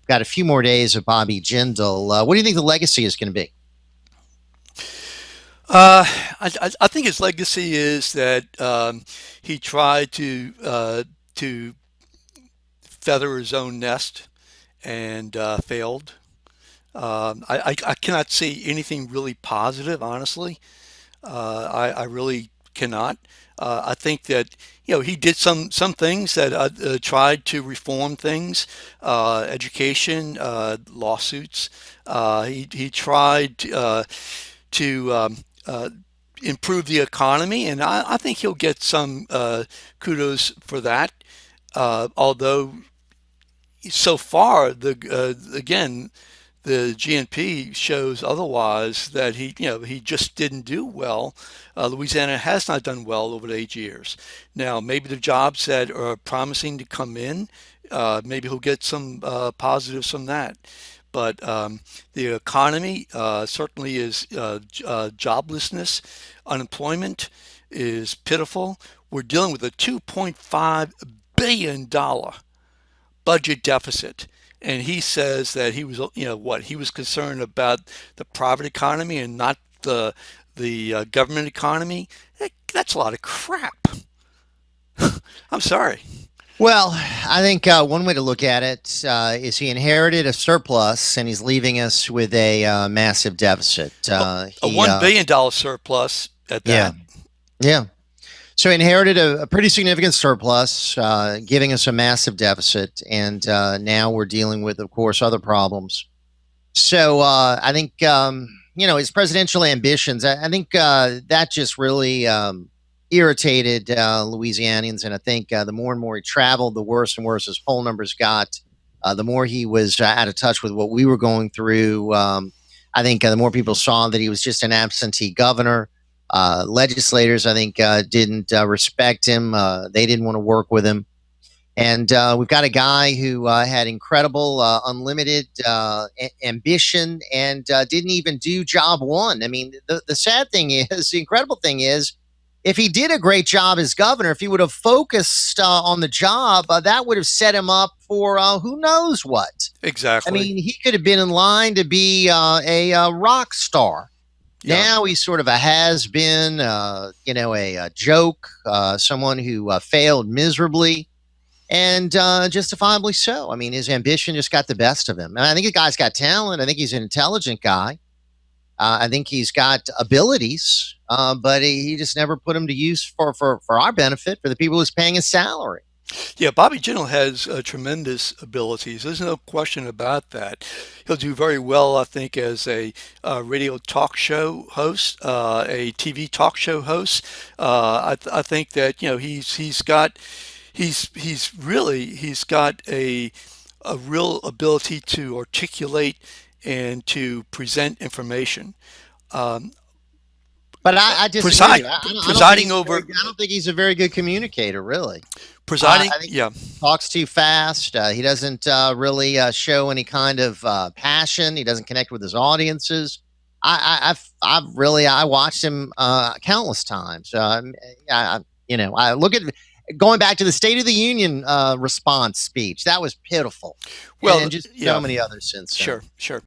got a few more days of Bobby Jindal. What do you think the legacy is going to be? Uh, I think his legacy is that he tried to feather his own nest and failed. I cannot see anything really positive, honestly. I really cannot. I think that he did some things that tried to reform things, education, lawsuits. He tried to improve the economy, and I think he'll get some kudos for that. Although so far, the GNP shows otherwise that he just didn't do well. Louisiana has not done well over the 8 years. Now maybe the jobs that are promising to come in, maybe he'll get some positives from that. But the economy certainly is joblessness, unemployment is pitiful. We're dealing with a $2.5 billion budget deficit. And he says that he was, he was concerned about the private economy and not the government economy. That's a lot of crap. I'm sorry. Well, I think one way to look at it is he inherited a surplus and he's leaving us with a massive deficit. A $1 billion surplus at Yeah, that. yeah. So he inherited a pretty significant surplus, giving us a massive deficit, and now we're dealing with, of course, other problems. So I think his presidential ambitions. I think that just really irritated Louisianians, and I think the more and more he traveled, the worse and worse his poll numbers got. The more he was out of touch with what we were going through. I think the more people saw that he was just an absentee governor. Legislators, I think, didn't respect him. They didn't want to work with him. And we've got a guy who had incredible, unlimited ambition and didn't even do job one. I mean, the sad thing is, the incredible thing is, if he did a great job as governor, if he would have focused on the job, that would have set him up for who knows what. I Exactly. mean, he could have been in line to be a rock star. Yeah. Now he's sort of a has been, a joke, someone who failed miserably and justifiably so. I mean, his ambition just got the best of him. And I think the guy's got talent. I think he's an intelligent guy. I think he's got abilities, but he just never put them to use for our benefit, for the people who's paying his salary. Yeah, Bobby Jindal has tremendous abilities. There's no question about that. He'll do very well, I think, as a radio talk show host, a TV talk show host. I think that he's got a real ability to articulate and to present information. Um, But I disagree. preside, I don't think presiding he's over I don't think he's a very good communicator, really. presiding, I think yeah. he talks too fast. He doesn't really show any kind of passion. He doesn't connect with his audiences. I've really I watched him countless times. I look at going back to the State of the Union response speech. That was pitiful, Well, and just so yeah. many others since then. Sure, sure.